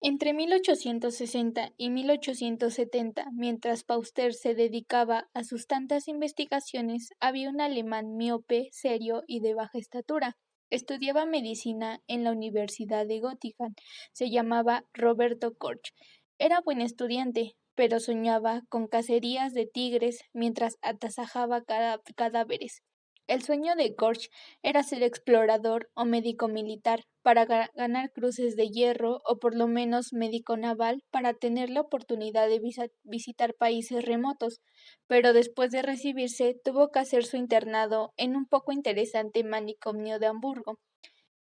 Entre 1860 y 1870, mientras Pauster se dedicaba a sus tantas investigaciones, había un alemán miope, serio y de baja estatura. Estudiaba medicina en la Universidad de Göttingen. Se llamaba Roberto Koch. Era buen estudiante, pero soñaba con cacerías de tigres mientras atasajaba cadáveres. El sueño de Koch era ser explorador o médico militar para ganar cruces de hierro o por lo menos médico naval para tener la oportunidad de visitar países remotos, pero después de recibirse tuvo que hacer su internado en un poco interesante manicomio de Hamburgo.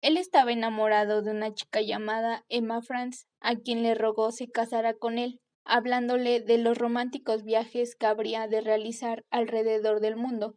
Él estaba enamorado de una chica llamada Emma Franz, a quien le rogó se casara con él, hablándole de los románticos viajes que habría de realizar alrededor del mundo.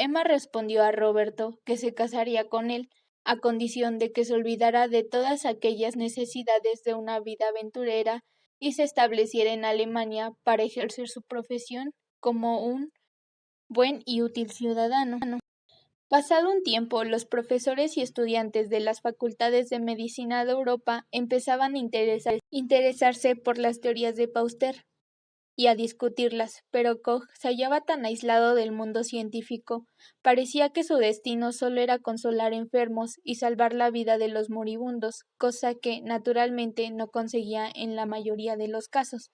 Emma respondió a Roberto que se casaría con él, a condición de que se olvidara de todas aquellas necesidades de una vida aventurera y se estableciera en Alemania para ejercer su profesión como un buen y útil ciudadano. Pasado un tiempo, los profesores y estudiantes de las facultades de medicina de Europa empezaban a interesarse por las teorías de Pauster y a discutirlas, pero Koch se hallaba tan aislado del mundo científico, parecía que su destino solo era consolar enfermos y salvar la vida de los moribundos, cosa que, naturalmente, no conseguía en la mayoría de los casos.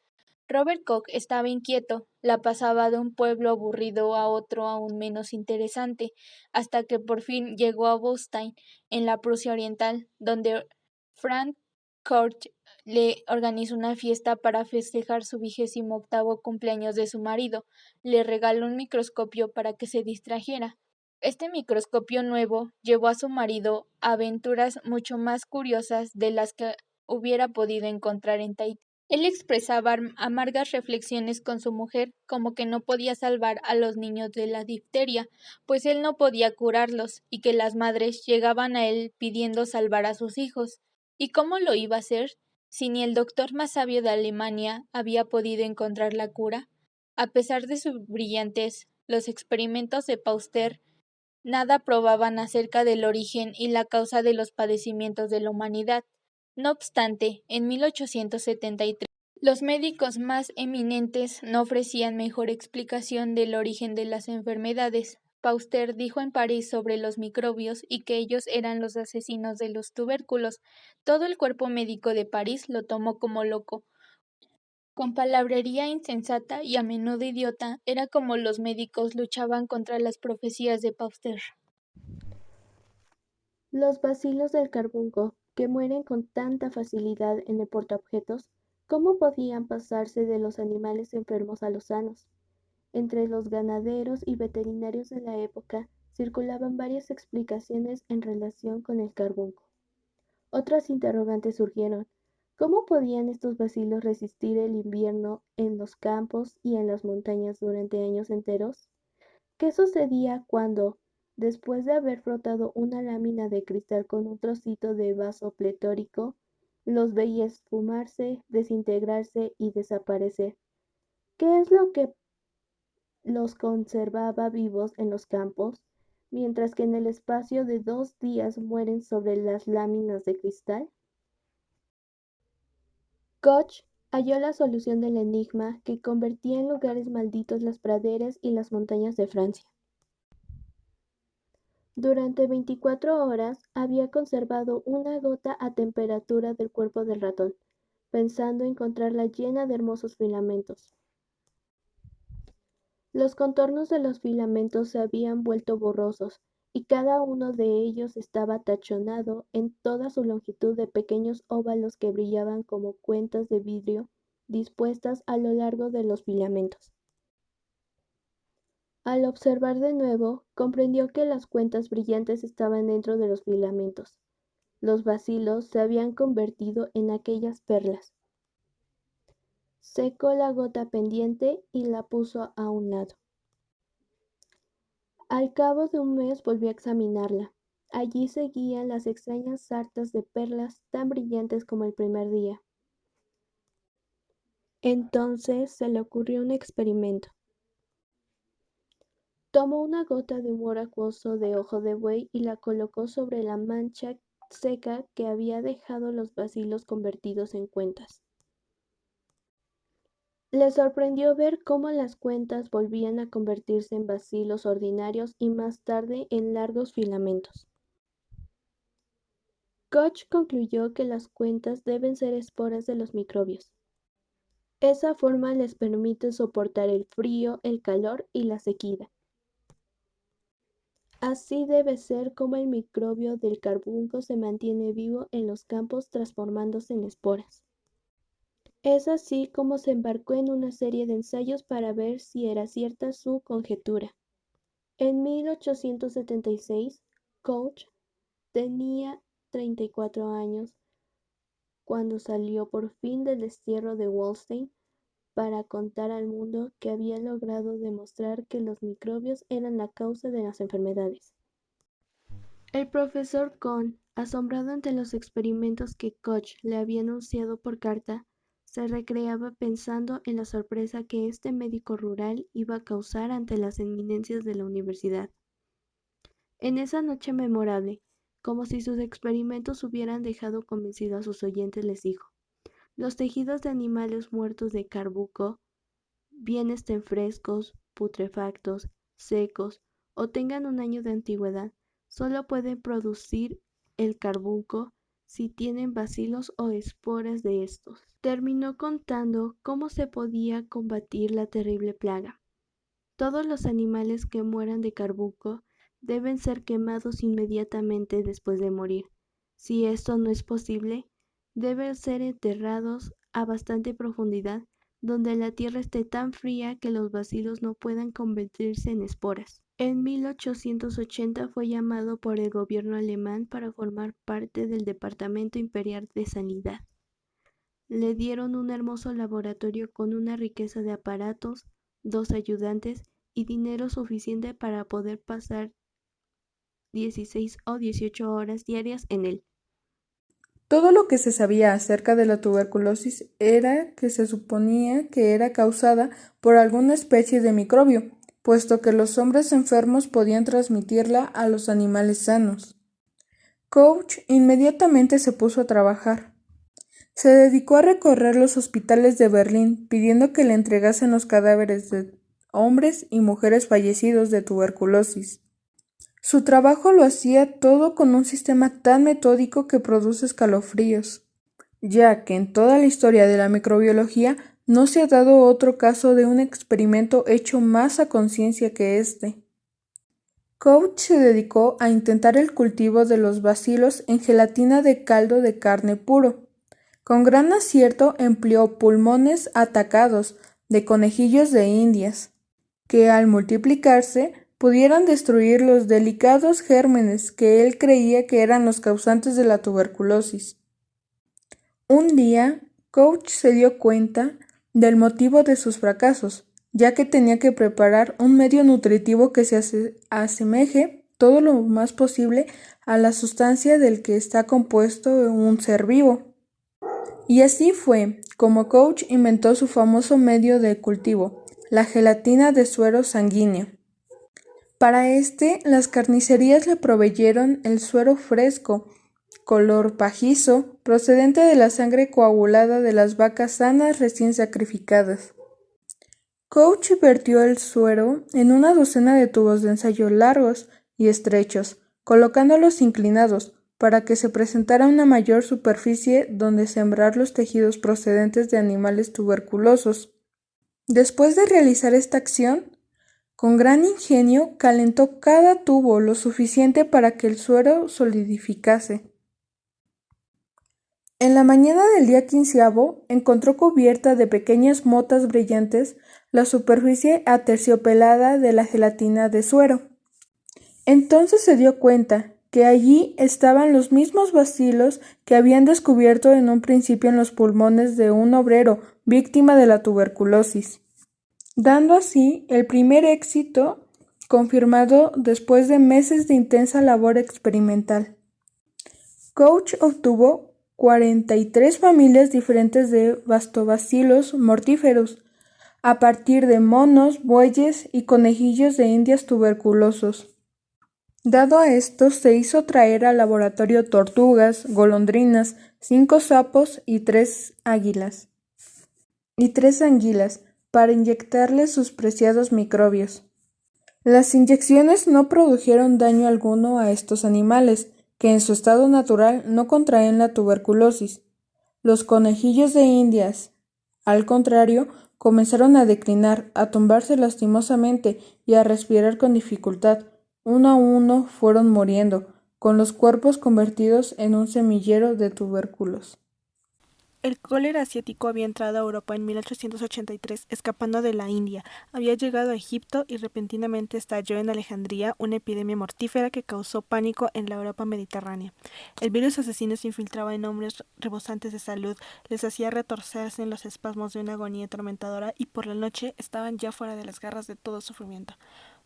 Robert Koch estaba inquieto, la pasaba de un pueblo aburrido a otro aún menos interesante, hasta que por fin llegó a Bostein, en la Prusia Oriental, donde Frank Koch le organizó una fiesta para festejar su 28º cumpleaños de su marido. Le regaló un microscopio para que se distrajera. Este microscopio nuevo llevó a su marido a aventuras mucho más curiosas de las que hubiera podido encontrar en Tahití. Él expresaba amargas reflexiones con su mujer, como que no podía salvar a los niños de la difteria, pues él no podía curarlos, y que las madres llegaban a él pidiendo salvar a sus hijos. ¿Y cómo lo iba a hacer? Si ni el doctor más sabio de Alemania había podido encontrar la cura. A pesar de su brillantez, los experimentos de Pauster nada probaban acerca del origen y la causa de los padecimientos de la humanidad. No obstante, en 1873, los médicos más eminentes no ofrecían mejor explicación del origen de las enfermedades. Pauster dijo en París sobre los microbios y que ellos eran los asesinos de los tubérculos. Todo el cuerpo médico de París lo tomó como loco. Con palabrería insensata y a menudo idiota, era como los médicos luchaban contra las profecías de Pauster. Los bacilos del carbunco, que mueren con tanta facilidad en el portaobjetos, ¿cómo podían pasarse de los animales enfermos a los sanos? Entre los ganaderos y veterinarios de la época circulaban varias explicaciones en relación con el carbunco. Otras interrogantes surgieron. ¿Cómo podían estos bacilos resistir el invierno en los campos y en las montañas durante años enteros? ¿Qué sucedía cuando, después de haber frotado una lámina de cristal con un trocito de vaso pletórico, los veía esfumarse, desintegrarse y desaparecer? ¿Qué es lo que los conservaba vivos en los campos, mientras que en el espacio de 2 días mueren sobre las láminas de cristal? Koch halló la solución del enigma que convertía en lugares malditos las praderas y las montañas de Francia. Durante 24 horas había conservado una gota a temperatura del cuerpo del ratón, pensando encontrarla llena de hermosos filamentos. Los contornos de los filamentos se habían vuelto borrosos, y cada uno de ellos estaba tachonado en toda su longitud de pequeños óvalos que brillaban como cuentas de vidrio dispuestas a lo largo de los filamentos. Al observar de nuevo, comprendió que las cuentas brillantes estaban dentro de los filamentos. Los bacilos se habían convertido en aquellas perlas. Secó la gota pendiente y la puso a un lado. Al cabo de un mes volvió a examinarla. Allí seguían las extrañas sartas de perlas tan brillantes como el primer día. Entonces se le ocurrió un experimento. Tomó una gota de humor acuoso de ojo de buey y la colocó sobre la mancha seca que había dejado los bacilos convertidos en cuentas. Le sorprendió ver cómo las cuentas volvían a convertirse en bacilos ordinarios y más tarde en largos filamentos. Koch concluyó que las cuentas deben ser esporas de los microbios. Esa forma les permite soportar el frío, el calor y la sequía. Así debe ser como el microbio del carbunco se mantiene vivo en los campos transformándose en esporas. Es así como se embarcó en una serie de ensayos para ver si era cierta su conjetura. En 1876, Koch tenía 34 años cuando salió por fin del destierro de Wallenstein para contar al mundo que había logrado demostrar que los microbios eran la causa de las enfermedades. El profesor Kohn, asombrado ante los experimentos que Koch le había anunciado por carta, se recreaba pensando en la sorpresa que este médico rural iba a causar ante las eminencias de la universidad. En esa noche memorable, como si sus experimentos hubieran dejado convencido a sus oyentes, les dijo: los tejidos de animales muertos de carbunco, bien estén frescos, putrefactos, secos o tengan un año de antigüedad, solo pueden producir el carbunco si tienen bacilos o esporas de estos. Terminó contando cómo se podía combatir la terrible plaga. Todos los animales que mueran de carbunco deben ser quemados inmediatamente después de morir. Si esto no es posible, deben ser enterrados a bastante profundidad, donde la tierra esté tan fría que los bacilos no puedan convertirse en esporas. En 1880 fue llamado por el gobierno alemán para formar parte del Departamento Imperial de Sanidad. Le dieron un hermoso laboratorio con una riqueza de aparatos, 2 ayudantes y dinero suficiente para poder pasar 16 o 18 horas diarias en él. Todo lo que se sabía acerca de la tuberculosis era que se suponía que era causada por alguna especie de microbio, puesto que los hombres enfermos podían transmitirla a los animales sanos. Koch inmediatamente se puso a trabajar. Se dedicó a recorrer los hospitales de Berlín pidiendo que le entregasen los cadáveres de hombres y mujeres fallecidos de tuberculosis. Su trabajo lo hacía todo con un sistema tan metódico que produce escalofríos, ya que en toda la historia de la microbiología no se ha dado otro caso de un experimento hecho más a conciencia que este. Koch se dedicó a intentar el cultivo de los bacilos en gelatina de caldo de carne puro. Con gran acierto empleó pulmones atacados de conejillos de indias, que al multiplicarse pudieran destruir los delicados gérmenes que él creía que eran los causantes de la tuberculosis. Un día, Koch se dio cuenta del motivo de sus fracasos, ya que tenía que preparar un medio nutritivo que se asemeje todo lo más posible a la sustancia del que está compuesto un ser vivo. Y así fue como Koch inventó su famoso medio de cultivo, la gelatina de suero sanguíneo. Para las carnicerías le proveyeron el suero fresco, color pajizo, procedente de la sangre coagulada de las vacas sanas recién sacrificadas. Koch vertió el suero en una docena de tubos de ensayo largos y estrechos, colocándolos inclinados, para que se presentara una mayor superficie donde sembrar los tejidos procedentes de animales tuberculosos. Después de realizar esta acción, con gran ingenio calentó cada tubo lo suficiente para que el suero solidificase. En la mañana del día 15º encontró cubierta de pequeñas motas brillantes la superficie aterciopelada de la gelatina de suero. Entonces se dio cuenta que allí estaban los mismos bacilos que habían descubierto en un principio en los pulmones de un obrero víctima de la tuberculosis, dando así el primer éxito confirmado después de meses de intensa labor experimental. Koch obtuvo 43 familias diferentes de bastobacilos mortíferos, a partir de monos, bueyes y conejillos de indias tuberculosos. Dado a esto, se hizo traer al laboratorio tortugas, golondrinas, 5 sapos y 3 anguilas, para inyectarles sus preciados microbios. Las inyecciones no produjeron daño alguno a estos animales, que en su estado natural no contraen la tuberculosis. Los conejillos de Indias, al contrario, comenzaron a declinar, a tumbarse lastimosamente y a respirar con dificultad. Uno a uno fueron muriendo, con los cuerpos convertidos en un semillero de tubérculos. El cólera asiático había entrado a Europa en 1883, escapando de la India. Había llegado a Egipto y repentinamente estalló en Alejandría una epidemia mortífera que causó pánico en la Europa mediterránea. El virus asesino se infiltraba en hombres rebosantes de salud, les hacía retorcerse en los espasmos de una agonía atormentadora y por la noche estaban ya fuera de las garras de todo sufrimiento.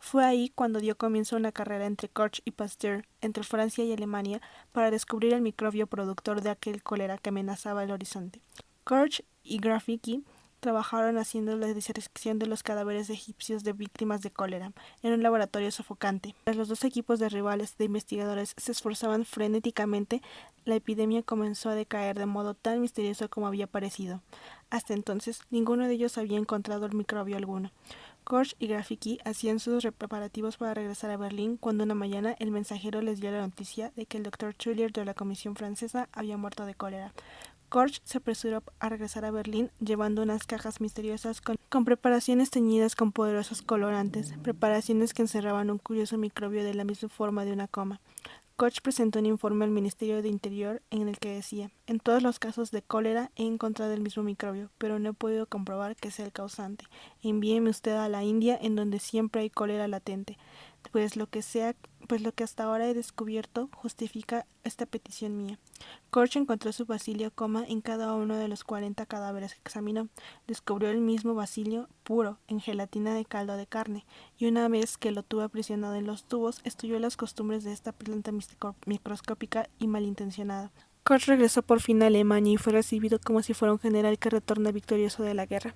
Fue ahí cuando dio comienzo una carrera entre Koch y Pasteur, entre Francia y Alemania, para descubrir el microbio productor de aquel cólera que amenazaba el horizonte. Koch y Grafiki trabajaron haciendo la disección de los cadáveres egipcios de víctimas de cólera en un laboratorio sofocante. Mientras los dos equipos de rivales de investigadores se esforzaban frenéticamente, la epidemia comenzó a decaer de modo tan misterioso como había parecido. Hasta entonces, ninguno de ellos había encontrado el microbio alguno. Koch y Grafiki hacían sus preparativos para regresar a Berlín cuando una mañana el mensajero les dio la noticia de que el Dr. Trullier de la Comisión Francesa había muerto de cólera. Koch se apresuró a regresar a Berlín llevando unas cajas misteriosas con preparaciones teñidas con poderosos colorantes, preparaciones que encerraban un curioso microbio de la misma forma de una coma. Koch presentó un informe al Ministerio de Interior en el que decía: en todos los casos de cólera he encontrado el mismo microbio, pero no he podido comprobar que sea el causante. Envíeme usted a la India, en donde siempre hay cólera latente, pues lo que hasta ahora he descubierto justifica esta petición mía. Koch encontró su bacilio coma en cada uno de los 40 cadáveres que examinó. Descubrió el mismo bacilio puro, en gelatina de caldo de carne, y una vez que lo tuvo aprisionado en los tubos, estudió las costumbres de esta planta microscópica y malintencionada. Koch regresó por fin a Alemania y fue recibido como si fuera un general que retorna victorioso de la guerra.